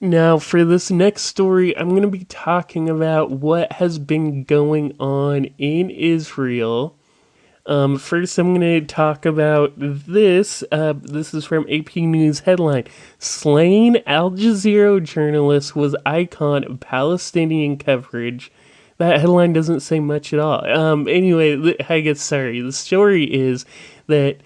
Now, for this next story, I'm going to be talking about what has been going on in Israel. First, I'm going to talk about this. This is from AP News headline: Slain Al Jazeera journalist was icon of Palestinian coverage. That headline doesn't say much at all. Anyway, I guess, sorry. The story is that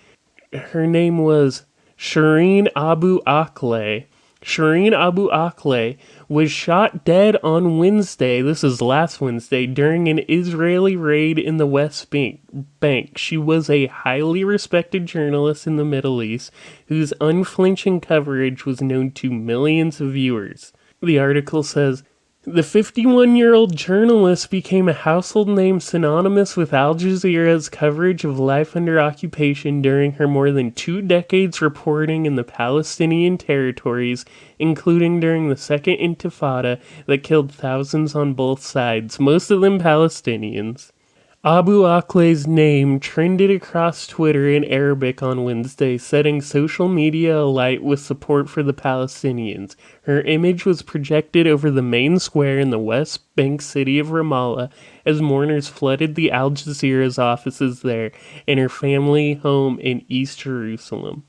her name was Shereen Abu Aqleh. Shereen Abu Aqleh was shot dead on Wednesday, this is last Wednesday, during an Israeli raid in the West Bank. She was a highly respected journalist in the Middle East whose unflinching coverage was known to millions of viewers. The article says, the 51-year-old journalist became a household name synonymous with Al Jazeera's coverage of life under occupation during her more than 2 decades reporting in the Palestinian territories, including during the Second Intifada that killed thousands on both sides, most of them Palestinians. Abu Aqleh's name trended across Twitter in Arabic on Wednesday, setting social media alight with support for the Palestinians. Her image was projected over the main square in the West Bank city of Ramallah as mourners flooded the Al Jazeera's offices there and her family home in East Jerusalem.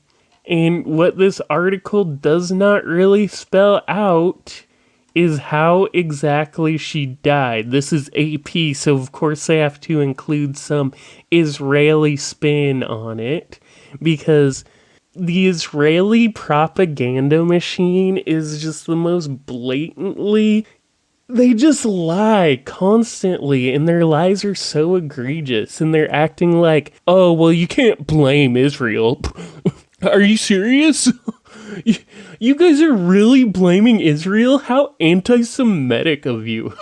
And what this article does not really spell out is how exactly she died. This is AP, so of course they have to include some Israeli spin on it, because the Israeli propaganda machine is just the most blatantly... They just lie constantly, and their lies are so egregious, and they're acting like, oh, well, you can't blame Israel. Are you serious? You guys are really blaming Israel? How anti-Semitic of you.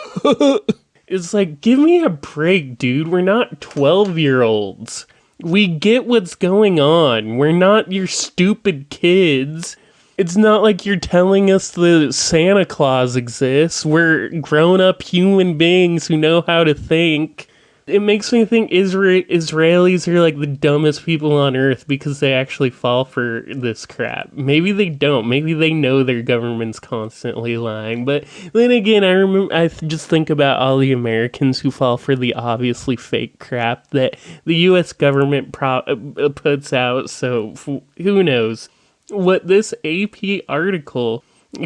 It's like, give me a break, dude. We're not 12-year-olds. We get what's going on. We're not your stupid kids. It's not like you're telling us that Santa Claus exists. We're grown-up human beings who know how to think. It makes me think Israelis are like the dumbest people on earth because they actually fall for this crap. Maybe they don't. Maybe they know their government's constantly lying. But then again, I just think about all the Americans who fall for the obviously fake crap that the U.S. government puts out. So who knows? What this AP article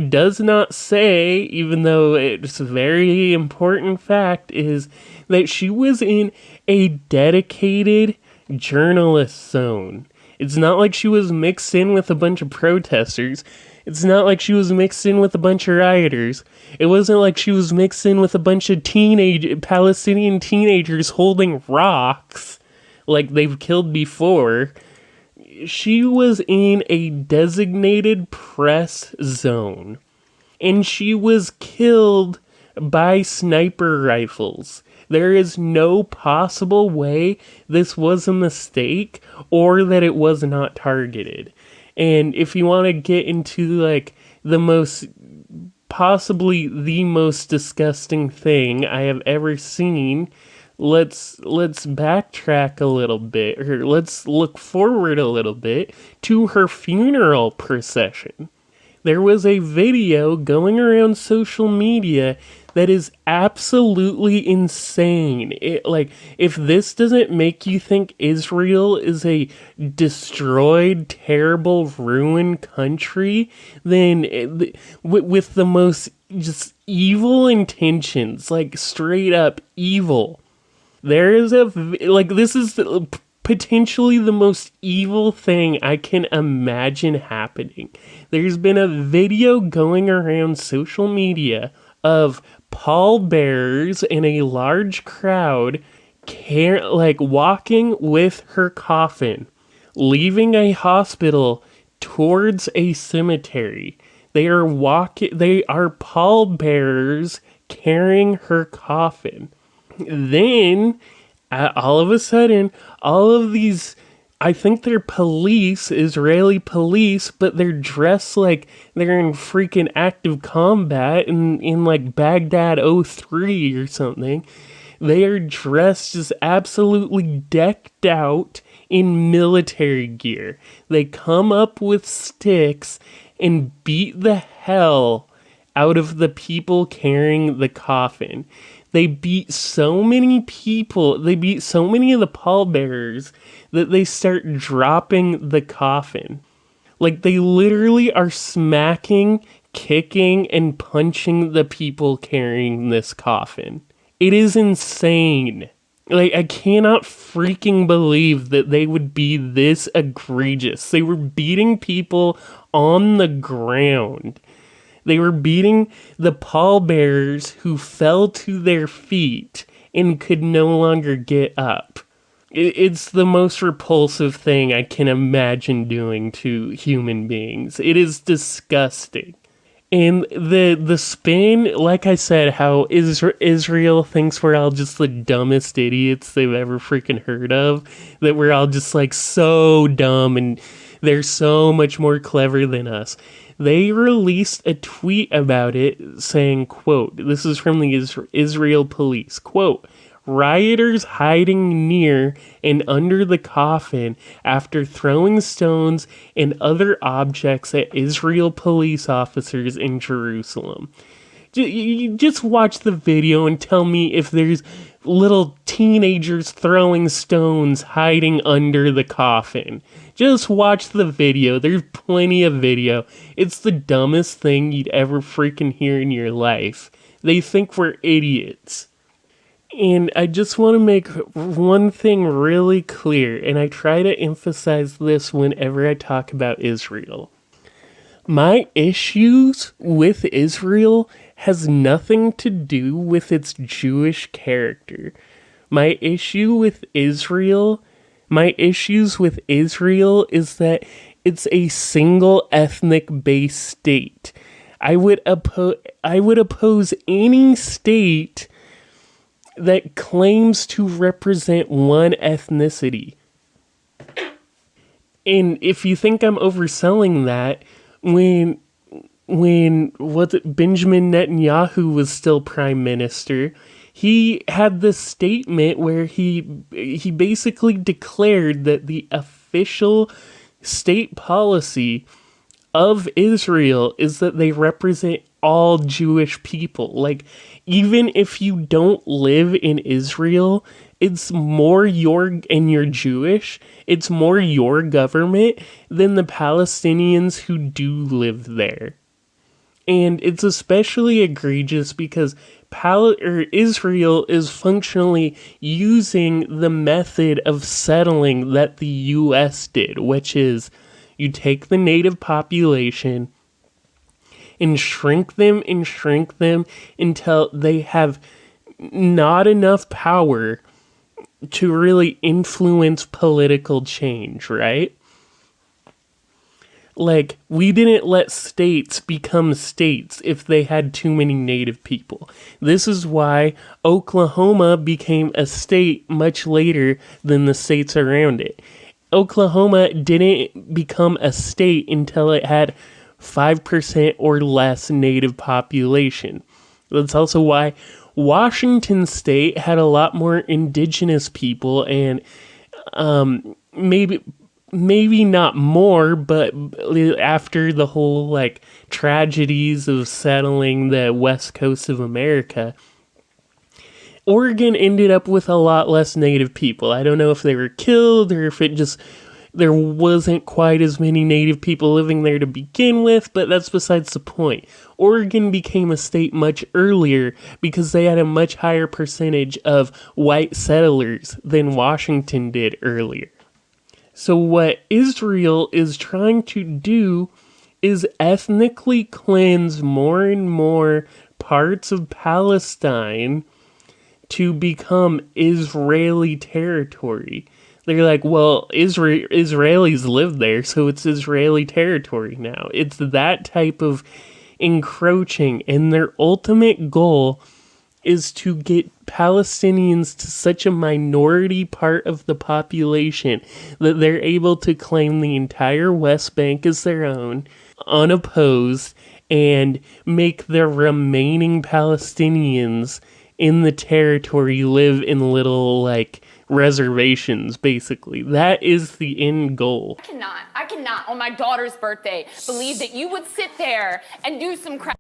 does not say, even though it's a very important fact, is that she was in a dedicated journalist zone. It's not like she was mixed in with a bunch of protesters. It's not like she was mixed in with a bunch of rioters. It wasn't like she was mixed in with a bunch of Palestinian teenagers holding rocks like they've killed before. She was in a designated press zone, and she was killed by sniper rifles. There is no possible way this was a mistake or that it was not targeted. And if you want to get into like possibly the most disgusting thing I have ever seen, let's backtrack a little bit, or let's look forward a little bit to her funeral procession. There was a video going around social media that is absolutely insane. If this doesn't make you think Israel is a destroyed, terrible, ruined country, then with the most just evil intentions, like straight up evil. There is this is potentially the most evil thing I can imagine happening. There's been a video going around social media of pallbearers in a large crowd walking with her coffin, leaving a hospital towards a cemetery. They are pallbearers carrying her coffin. Then, all of a sudden, all of these, I think they're police, Israeli police, but they're dressed like they're in freaking active combat in like Baghdad 03 or something. They are dressed just absolutely decked out in military gear. They come up with sticks and beat the hell out of the people carrying the coffin. They beat so many people, they beat so many of the pallbearers that they start dropping the coffin. Like, they literally are smacking, kicking, and punching the people carrying this coffin. It is insane. Like, I cannot freaking believe that they would be this egregious. They were beating people on the ground. They were beating the pallbearers who fell to their feet and could no longer get up. It's the most repulsive thing I can imagine doing to human beings. It is disgusting. And the spin, like I said, how Israel thinks we're all just the dumbest idiots they've ever freaking heard of, that we're all just like so dumb and they're so much more clever than us. They released a tweet about it saying, quote, this is from the Israel police, quote, rioters hiding near and under the coffin after throwing stones and other objects at Israel police officers in Jerusalem. You just watch the video and tell me if there's little teenagers throwing stones hiding under the coffin. Just watch the video. There's plenty of video. It's the dumbest thing you'd ever freaking hear in your life. They think we're idiots. And I just want to make one thing really clear, and I try to emphasize this whenever I talk about Israel. My issues with Israel has nothing to do with its Jewish character. My issues with Israel is that it's a single ethnic based state. I would oppose any state that claims to represent one ethnicity. And if you think I'm overselling that, when Benjamin Netanyahu was still prime minister, he had this statement where he basically declared that the official state policy of Israel is that they represent all Jewish people. Like, even if you don't live in Israel, it's more you're Jewish, it's more your government than the Palestinians who do live there. And it's especially egregious because Israel is functionally using the method of settling that the U.S. did, which is you take the native population and shrink them until they have not enough power to really influence political change, right? Like, we didn't let states become states if they had too many native people. This is why Oklahoma became a state much later than the states around it. Oklahoma didn't become a state until it had 5% or less native population. That's also why Washington State had a lot more indigenous people, and maybe not more, but after the whole like tragedies of settling the west coast of America, Oregon ended up with a lot less native people. I don't know if they were killed or if it just there wasn't quite as many native people living there to begin with, but that's besides the point. Oregon became a state much earlier because they had a much higher percentage of white settlers than Washington did earlier. So what Israel is trying to do is ethnically cleanse more and more parts of Palestine to become Israeli territory. They're like, well, Israelis live there, so it's Israeli territory now. It's that type of encroaching, and their ultimate goal is to get Palestinians to such a minority part of the population that they're able to claim the entire West Bank as their own, unopposed, and make the remaining Palestinians in the territory live in little, like, reservations, basically. That is the end goal. I cannot, on my daughter's birthday, believe that you would sit there and do some crap.